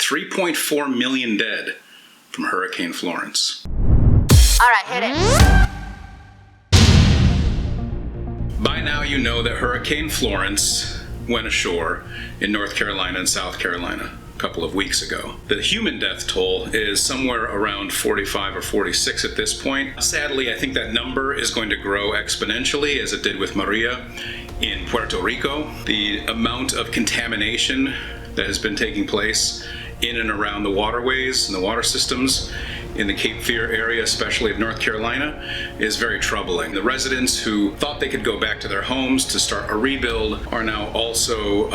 3.4 million dead from Hurricane Florence. All right, hit it. By now you know that Hurricane Florence went ashore in North Carolina and South Carolina a couple of weeks ago. The human death toll is somewhere around 45 or 46 at this point. Sadly, I think that number is going to grow exponentially as it did with Maria in Puerto Rico. The amount of contamination that has been taking place in and around the waterways and the water systems in the Cape Fear area, especially of North Carolina, is very troubling. The residents who thought they could go back to their homes to start a rebuild are now also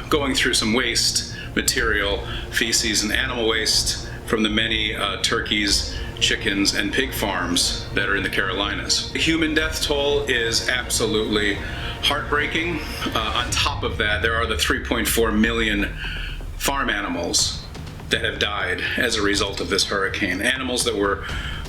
going through some waste material, feces and animal waste from the many turkeys, chickens, and pig farms that are in the Carolinas. The human death toll is absolutely heartbreaking. On top of that, there are the 3.4 million farm animals that have died as a result of this hurricane. Animals that were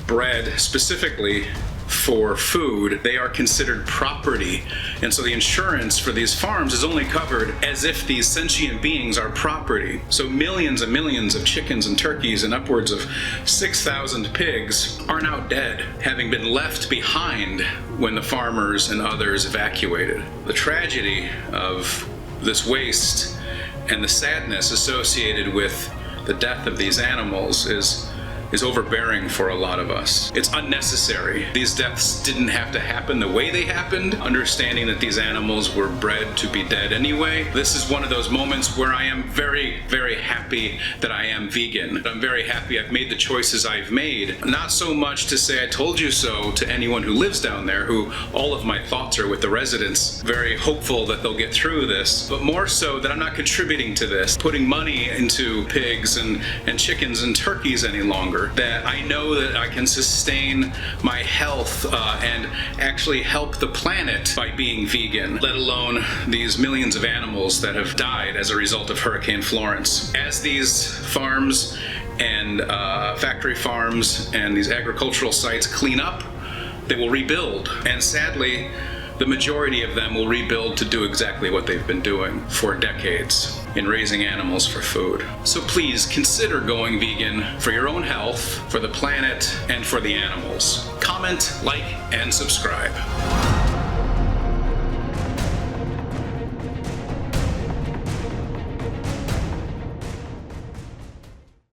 bred specifically for food. They are considered property, and so the insurance for these farms is only covered as if these sentient beings are property. So millions and millions of chickens and turkeys and upwards of 6,000 pigs are now dead, having been left behind when the farmers and others evacuated. The tragedy of this waste and the sadness associated with the death of these animals is overbearing for a lot of us. It's unnecessary. These deaths didn't have to happen the way they happened, understanding that these animals were bred to be dead anyway. This is one of those moments where I am very, very happy that I am vegan. I'm very happy I've made the choices I've made. Not so much to say I told you so to anyone who lives down there, who all of my thoughts are with the residents, very hopeful that they'll get through this, but more so that I'm not contributing to this, putting money into pigs and chickens and turkeys any longer. That I know that I can sustain my health and actually help the planet by being vegan, let alone these millions of animals that have died as a result of Hurricane Florence. As these farms and factory farms and these agricultural sites clean up, they will rebuild. And sadly, the majority of them will rebuild to do exactly what they've been doing for decades in raising animals for food. So please consider going vegan for your own health, for the planet, and for the animals. Comment, like, and subscribe.